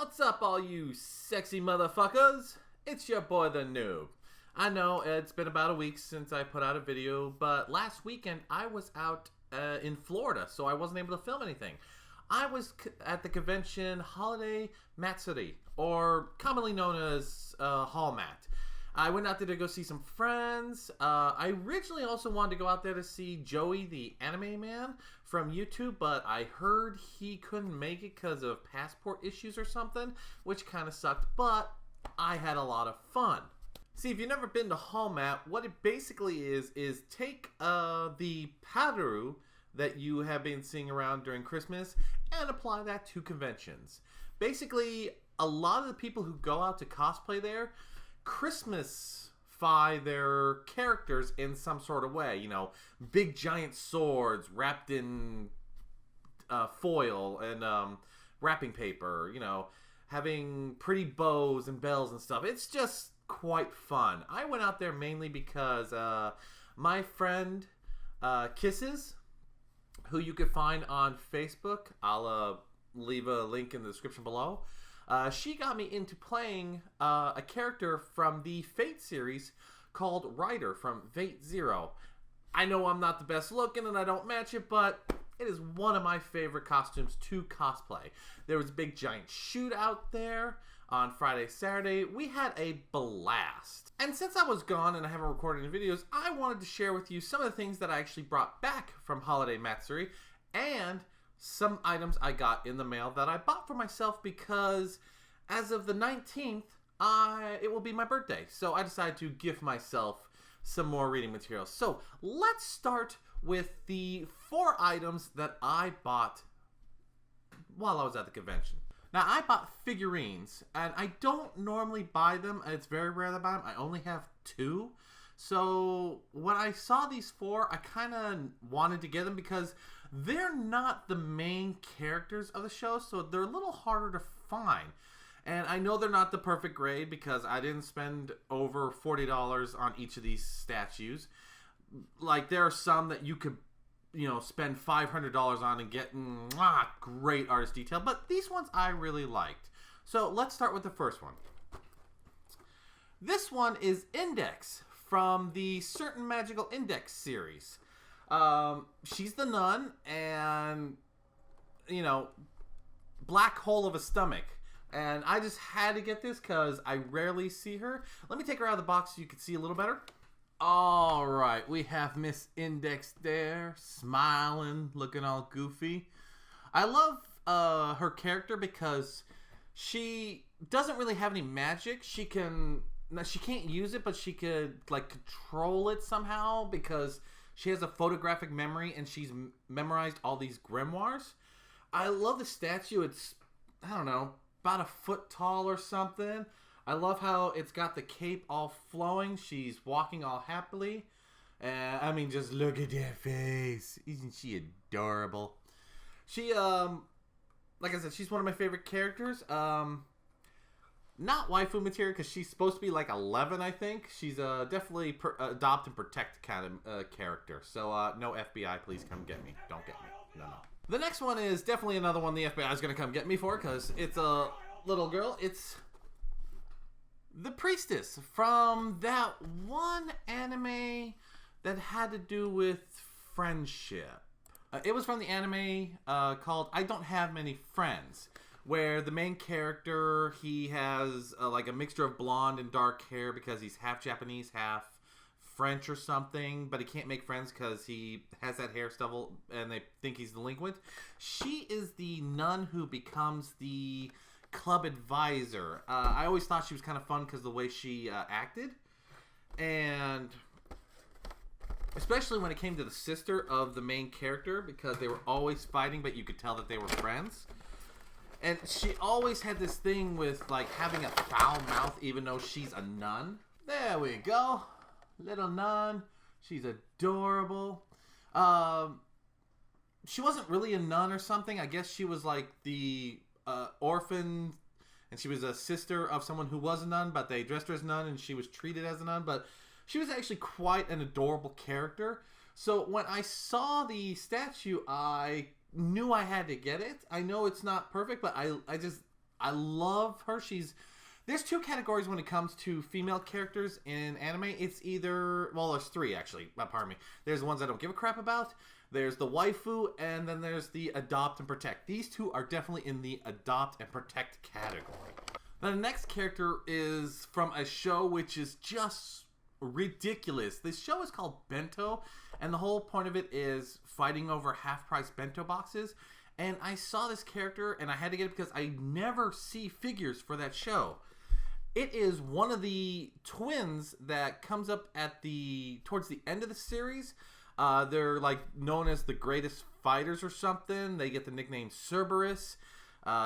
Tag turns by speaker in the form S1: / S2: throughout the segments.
S1: What's up, all you sexy motherfuckers? It's your boy, the Noob. I know it's been about a week since I put out a video, but last weekend I was out in Florida, so I wasn't able to film anything. I was at the convention Holiday Matsuri, or commonly known as Hall Mat. I went out there to go see some friends. I originally also wanted to go out there to see Joey, the anime man from YouTube, but I heard he couldn't make it because of passport issues or something, which kind of sucked, but I had a lot of fun. See, if you've never been to Hall Mat, what it basically is take the paru that you have been seeing around during Christmas and apply that to conventions. Basically, a lot of the people who go out to cosplay there Christmasify their characters in some sort of way. You know, big giant swords wrapped in foil and wrapping paper, you know, having pretty bows and bells and stuff. It's just quite fun. I went out there mainly because my friend Kisses, who you can find on Facebook, I'll leave a link in the description below. She got me into playing a character from the Fate series called Ryder from Fate Zero. I know I'm not the best looking and I don't match it, but it is one of my favorite costumes to cosplay. There was a big giant shootout there on Friday, Saturday. We had a blast. And since I was gone and I haven't recorded any videos, I wanted to share with you some of the things that I actually brought back from Holiday Matsuri and some items I got in the mail that I bought for myself because as of the 19th, it will be my birthday. So I decided to give myself some more reading material. So let's start with the 4 items that I bought while I was at the convention. Now, I bought figurines, and I don't normally buy them. It's very rare that I buy them. I only have 2. So when I saw these 4, I kind of wanted to get them because they're not the main characters of the show, so they're a little harder to find. And I know they're not the perfect grade because I didn't spend over $40 on each of these statues. Like, there are some that you could, you know, spend $500 on and get great artist detail, but these ones I really liked. So let's start with the first one. This one is Index from the Certain Magical Index series. She's the nun, and, you know, black hole of a stomach. And I just had to get this because I rarely see her. Let me take her out of the box so you can see a little better. Alright, we have Miss Index there, smiling, looking all goofy. I love her character because she doesn't really have any magic. She can't use it, but she could, like, control it somehow because she has a photographic memory and she's memorized all these grimoires. I love the statue. It's, I don't know, about a foot tall or something. I love how it's got the cape all flowing. She's walking all happily. I mean, just look at that face. Isn't she adorable? She, like I said, she's one of my favorite characters. Not waifu material because she's supposed to be like 11, I think. She's definitely adopt and protect kind of character. So no FBI, please come get me. Don't get me. No. The next one is definitely another one the FBI is going to come get me for because it's a little girl. It's the Priestess from that one anime that had to do with friendship. It was from the anime called I Don't Have Many Friends, where the main character, he has like a mixture of blonde and dark hair because he's half Japanese, half French or something, but he can't make friends because he has that hair stubble and they think he's delinquent. She is the nun who becomes the club advisor. I always thought she was kind of fun because of the way she acted, and especially when it came to the sister of the main character because they were always fighting, but you could tell that they were friends. And she always had this thing with, like, having a foul mouth even though she's a nun. There we go. Little nun. She's adorable. She wasn't really a nun or something. I guess she was, like, the orphan, and she was a sister of someone who was a nun, but they dressed her as a nun, and she was treated as a nun. But she was actually quite an adorable character. So when I saw the statue, I knew I had to get it. I know it's not perfect, but I just I love her. There's two categories when it comes to female characters in anime. It's either, well, there's three actually. Pardon me. There's the ones I don't give a crap about. There's the waifu, and then there's the adopt and protect. These two are definitely in the adopt and protect category. Now, the next character is from a show which is just ridiculous. This show is called Bento, and the whole point of it is fighting over half-price bento boxes. And I saw this character, and I had to get it because I never see figures for that show. It is one of the twins that comes up at towards the end of the series. They're like known as the greatest fighters or something. They get the nickname Cerberus.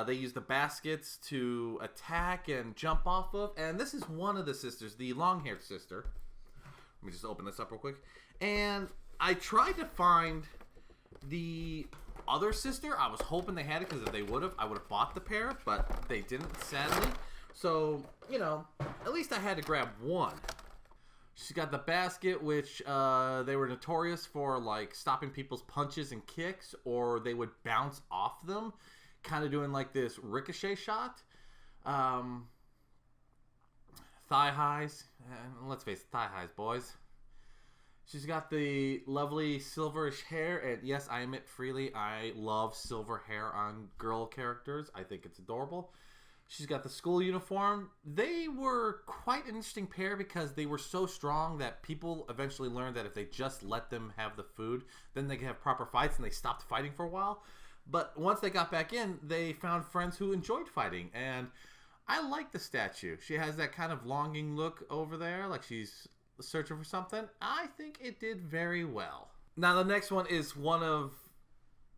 S1: They use the baskets to attack and jump off of. And this is one of the sisters, the long-haired sister. Let me just open this up real quick. And I tried to find the other sister. I was hoping they had it, because if they would have, I would have bought the pair, but they didn't, sadly. So, you know, at least I had to grab one. She's got the basket, which they were notorious for, like, stopping people's punches and kicks, or they would bounce off them, kind of doing, like, this ricochet shot. Thigh highs. Let's face it, thigh highs, boys. She's got the lovely silverish hair, and yes, I admit freely, I love silver hair on girl characters. I think it's adorable. She's got the school uniform. They were quite an interesting pair because they were so strong that people eventually learned that if they just let them have the food, then they could have proper fights, and they stopped fighting for a while. But once they got back in, they found friends who enjoyed fighting, and I like the statue. She has that kind of longing look over there, like she's searching for something. I think it did very well. Now, the next one is one of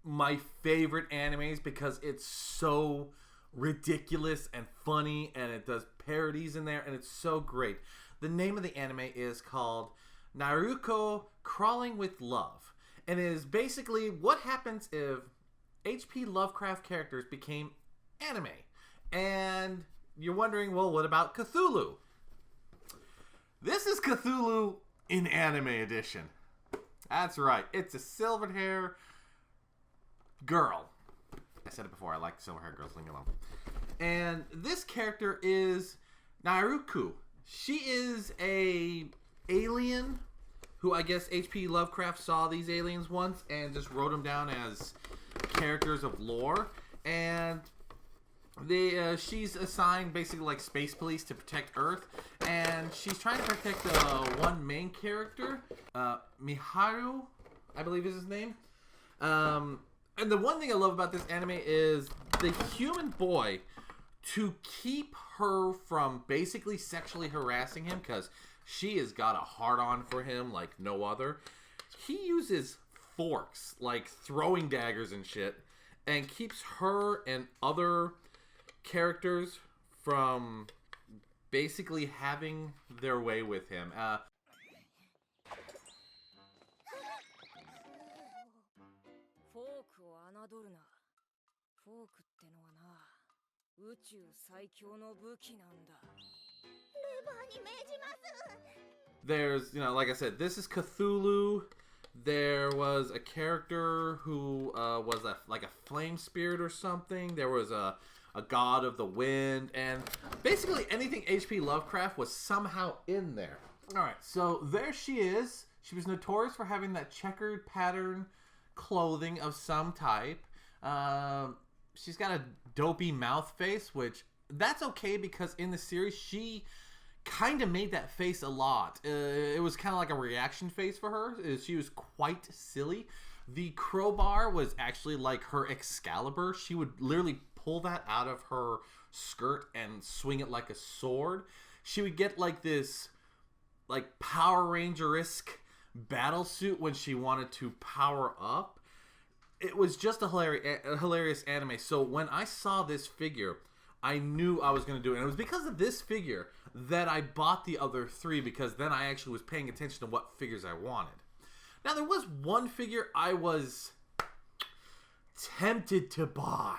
S1: my favorite animes because it's so ridiculous and funny, and it does parodies in there, and it's so great. The name of the anime is called Naruto Crawling with Love, and it is basically what happens if H.P. Lovecraft characters became anime. And you're wondering, well, what about Cthulhu? This is Cthulhu in anime edition. That's right. It's a silver hair girl. I said it before. I like silver hair girls. Leave me alone. And this character is Naruko. She is a alien who I guess H.P. Lovecraft saw these aliens once and just wrote them down as characters of lore. And she's assigned basically like space police to protect Earth, and she's trying to protect one main character, Miharu, I believe is his name. And the one thing I love about this anime is the human boy, to keep her from basically sexually harassing him, because she has got a hard-on for him like no other. He uses forks, like throwing daggers and shit, and keeps her and other characters from basically having their way with him. There's, like I said, this is Cthulhu. There was a character who was like a flame spirit or something. There was a god of the wind, and basically anything H.P. Lovecraft was somehow in there. Alright, so there she is. She was notorious for having that checkered pattern clothing of some type. She's got a dopey mouth face, which that's okay because in the series she kind of made that face a lot. It was kind of like a reaction face for her. She was quite silly. The crowbar was actually like her Excalibur. She would literally pull that out of her skirt and swing it like a sword. She would get like this like Power Ranger-esque battle suit when she wanted to power up. It was just a hilarious anime. So when I saw this figure, I knew I was going to do it. And it was because of this figure that I bought the other three, because then I actually was paying attention to what figures I wanted. Now, there was one figure I was tempted to buy,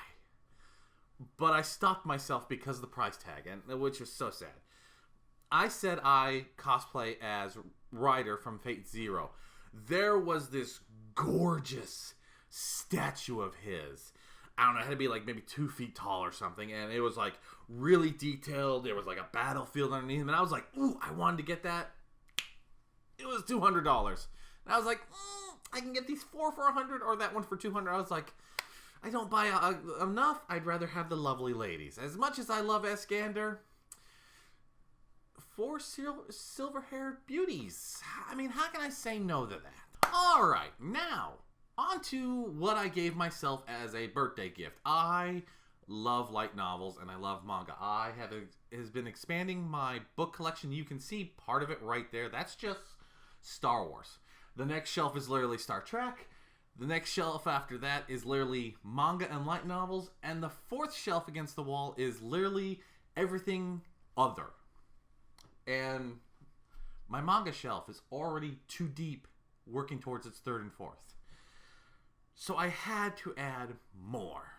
S1: but I stopped myself because of the price tag, and which was so sad. I said I cosplay as Ryder from Fate Zero. There was this gorgeous statue of his. I don't know, it had to be like maybe 2 feet tall or something, and it was like really detailed. There was like a battlefield underneath him, and I was like, ooh, I wanted to get that. It was $200. And I was like, I can get these 4 for $100 or that one for $200. I was like, I don't buy enough. I'd rather have the lovely ladies. As much as I love Eskander, 4 silver-haired beauties. I mean, how can I say no to that? All right, now on to what I gave myself as a birthday gift. I love light novels and I love manga. I has been expanding my book collection. You can see part of it right there. That's just Star Wars. The next shelf is literally Star Trek. The next shelf after that is literally manga and light novels. And the 4th shelf against the wall is literally everything other. And my manga shelf is already too deep, working towards its 3rd and 4th. So I had to add more.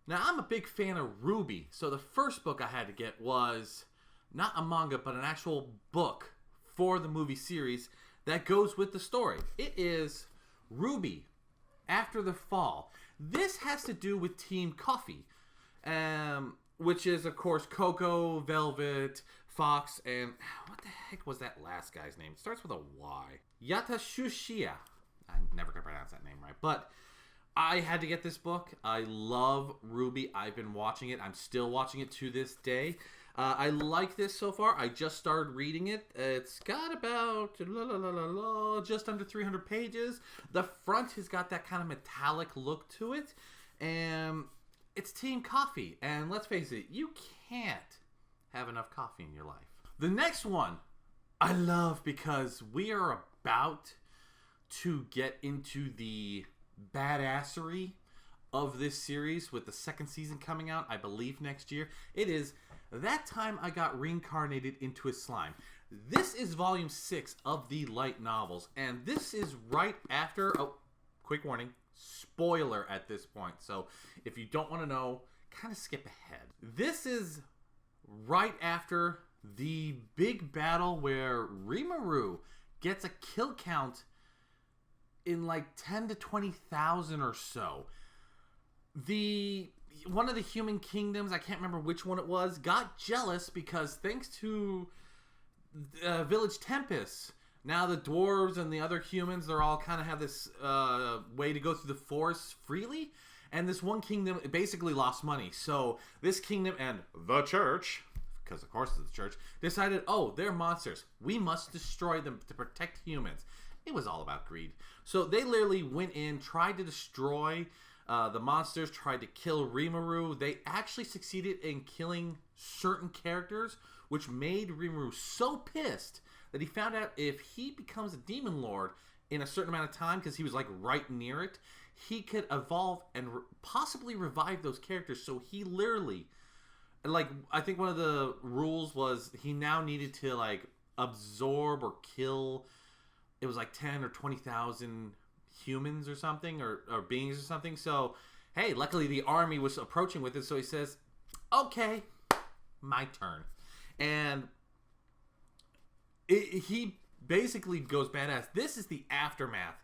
S1: Now, I'm a big fan of Ruby. So the first book I had to get was not a manga, but an actual book for the movie series that goes with the story. It is Ruby, After the Fall. This has to do with Team Coffee, which is, of course, Coco, Velvet, Fox, and what the heck was that last guy's name? It starts with a Y. Yatashushiya. I'm never going to pronounce that name right, but I had to get this book. I love Ruby. I've been watching it. I'm still watching it to this day. I like this so far. I just started reading it. It's got about just under 300 pages. The front has got that kind of metallic look to it. And it's Team Coffee. And let's face it, you can't have enough coffee in your life. The next one I love because we are about to get into the badassery of this series with the 2nd season coming out, I believe, next year. It is That Time I Got Reincarnated into a Slime. This is volume 6 of the light novels, and this is right after, oh, quick warning, spoiler at this point, so if you don't want to know, kind of skip ahead. This is right after the big battle where Rimuru gets a kill count in like 10 to 20,000 or so. One of the human kingdoms, I can't remember which one it was, got jealous because thanks to Village Tempest, now the dwarves and the other humans, they're all kind of have this way to go through the forest freely. And this one kingdom basically lost money. So this kingdom and the church, because of course it's the church, decided, oh, they're monsters. We must destroy them to protect humans. It was all about greed. So they literally went in, tried to destroy the monsters, tried to kill Rimuru. They actually succeeded in killing certain characters, which made Rimuru so pissed that he found out if he becomes a demon lord in a certain amount of time, because he was like right near it, he could evolve and possibly revive those characters. So he literally, like, I think one of the rules was he now needed to like absorb or kill, it was like 10 or 20,000 humans or something, or beings or something. So, hey, luckily the army was approaching with it, so he says, okay, my turn. And he basically goes badass. This is the aftermath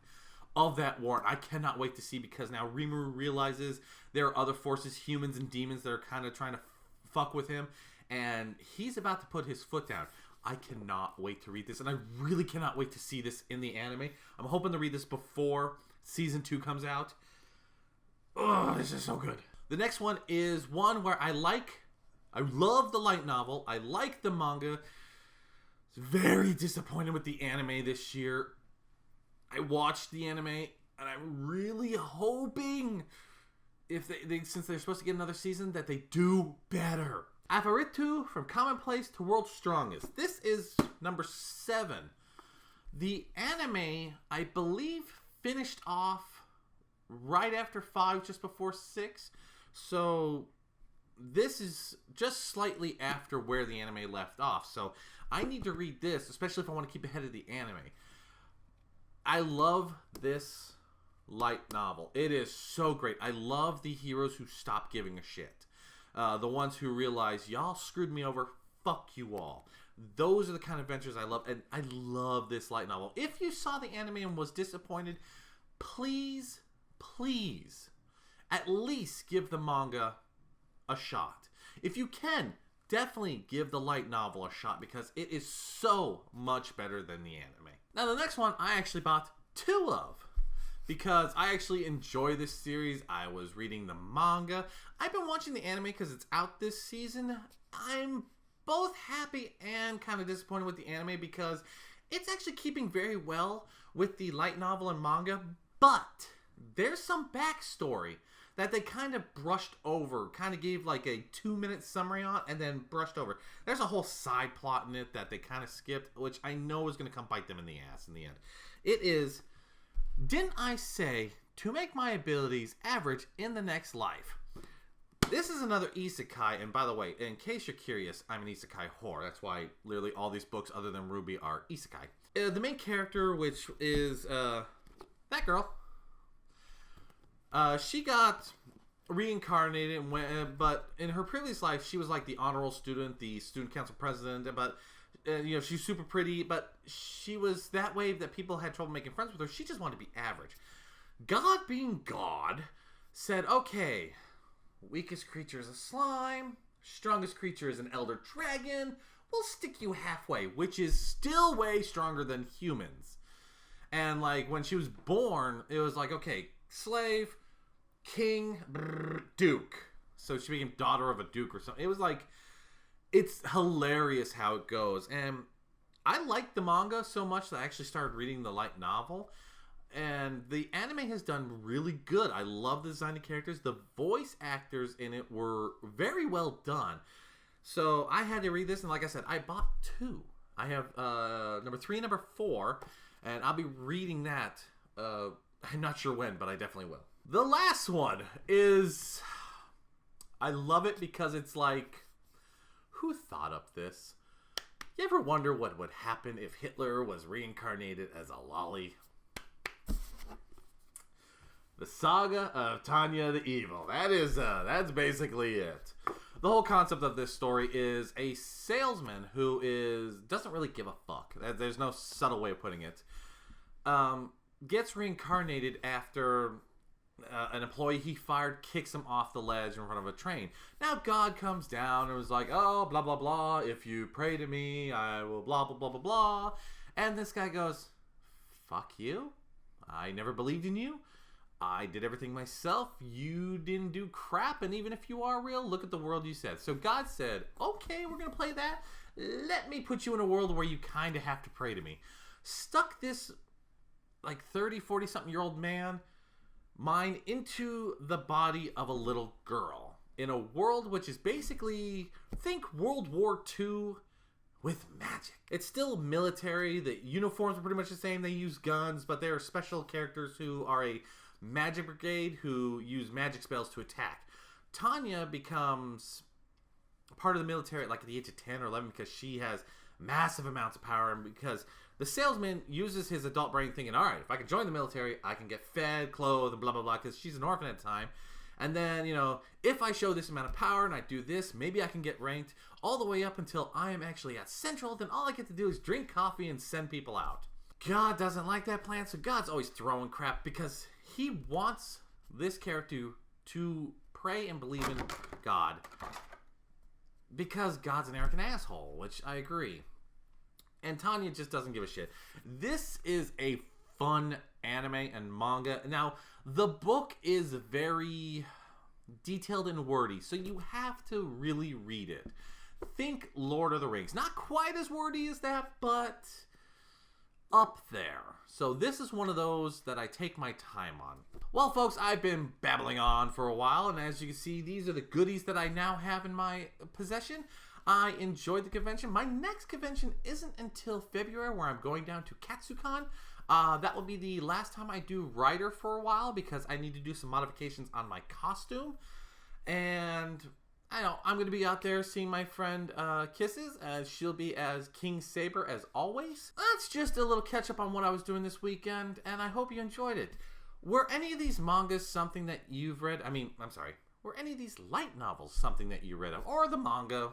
S1: of that war. I cannot wait to see, because now Rimuru realizes there are other forces, humans and demons, that are kind of trying to fuck with him, and he's about to put his foot down. I cannot wait to read this, and I really cannot wait to see this in the anime. I'm hoping to read this before Season 2 comes out. Oh, this is so good. The next one is one where I love the light novel. I like the manga. It's very disappointed with the anime this year. I watched the anime, and I'm really hoping, if they since they're supposed to get another season, that they do better. Afaritu, From Commonplace to World's Strongest. This is number 7. The anime, I believe, finished off right after 5, just before 6. So this is just slightly after where the anime left off. So I need to read this, especially if I want to keep ahead of the anime. I love this light novel. It is so great. I love the heroes who stop giving a shit. The ones who realize, y'all screwed me over, fuck you all. Those are the kind of adventures I love, and I love this light novel. If you saw the anime and was disappointed, please, please, at least give the manga a shot. If you can, definitely give the light novel a shot because it is so much better than the anime. Now, the next one I actually bought 2 of because I actually enjoy this series. I was reading the manga. I've been watching the anime because it's out this season. I'm both happy and kind of disappointed with the anime because it's actually keeping very well with the light novel and manga, but there's some backstory that they kind of brushed over, kind of gave like a 2-minute summary on, and then brushed over. There's a whole side plot in it that they kind of skipped, which I know is going to come bite them in the ass in the end. It is, didn't I say to make my abilities average in the next life? This is another isekai, and by the way, in case you're curious, I'm an isekai whore. That's why literally all these books other than Ruby are isekai. The main character, which is that girl, she got reincarnated, but in her previous life, she was like the honor roll student, the student council president, but you know, she's super pretty, but she was that way that people had trouble making friends with her. She just wanted to be average. God, being God, said, okay, weakest creature is a slime, strongest creature is an elder dragon, we'll stick you halfway, which is still way stronger than humans. And like when she was born, it was like, okay, slave, king, duke. So she became daughter of a duke or something. It was like, it's hilarious how it goes. And I liked the manga so much that I actually started reading the light novel. And the anime has done really good. I love the design of characters. The voice actors in it were very well done. So I had to read this, and like I said, I bought 2. I have number 3 and number 4, and I'll be reading that. I'm not sure when, but I definitely will. The last one is, I love it because it's like, who thought up this? You ever wonder what would happen if Hitler was reincarnated as a lolly? The Saga of Tanya the Evil. That's basically it. The whole concept of this story is a salesman who doesn't really give a fuck. There's no subtle way of putting it. Gets reincarnated after an employee he fired kicks him off the ledge in front of a train. Now God comes down and was like, oh, blah, blah, blah. If you pray to me, I will blah, blah, blah, blah, blah. And this guy goes, fuck you. I never believed in you. I did everything myself. You didn't do crap. And even if you are real, look at the world you said. So God said, okay, we're going to play that. Let me put you in a world where you kind of have to pray to me. Stuck this like 30, 40-something-year-old man mind into the body of a little girl in a world which is basically, think World War II with magic. It's still military. The uniforms are pretty much the same. They use guns, but there are special characters who are a magic brigade who use magic spells to attack. Tanya becomes part of the military at like the age of 10 or 11 because she has massive amounts of power, and because the salesman uses his adult brain thinking, all right, if I can join the military, I can get fed, clothed, and blah, blah, blah, because she's an orphan at the time. And then, you know, if I show this amount of power and I do this, maybe I can get ranked all the way up until I am actually at Central. Then all I get to do is drink coffee and send people out. God doesn't like that plan, so God's always throwing crap because he wants this character to pray and believe in God. Because God's an arrogant asshole, which I agree. And Tanya just doesn't give a shit. This is a fun anime and manga. Now, the book is very detailed and wordy, so you have to really read it. Think Lord of the Rings. Not quite as wordy as that, but up there. So this is one of those that I take my time on. Well, folks, I've been babbling on for a while, and as you can see, these are the goodies that I now have in my possession. I enjoyed the convention. My next convention isn't until February, where I'm going down to Katsucon. That will be the last time I do Rider for a while, because I need to do some modifications on my costume. And I know I'm going to be out there seeing my friend Kisses, as she'll be as King Saber as always. That's just a little catch up on what I was doing this weekend, and I hope you enjoyed it. Were any of these mangas something that you've read? Were any of these light novels something that you read of? Or the manga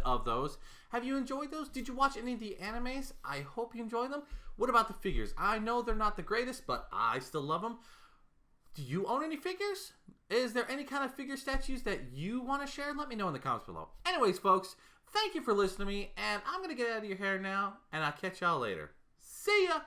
S1: of those? Have you enjoyed those? Did you watch any of the animes? I hope you enjoyed them. What about the figures? I know they're not the greatest, but I still love them. Do you own any figures? Is there any kind of figure statues that you want to share? Let me know in the comments below. Anyways, folks, thank you for listening to me, and I'm going to get out of your hair now, and I'll catch y'all later. See ya!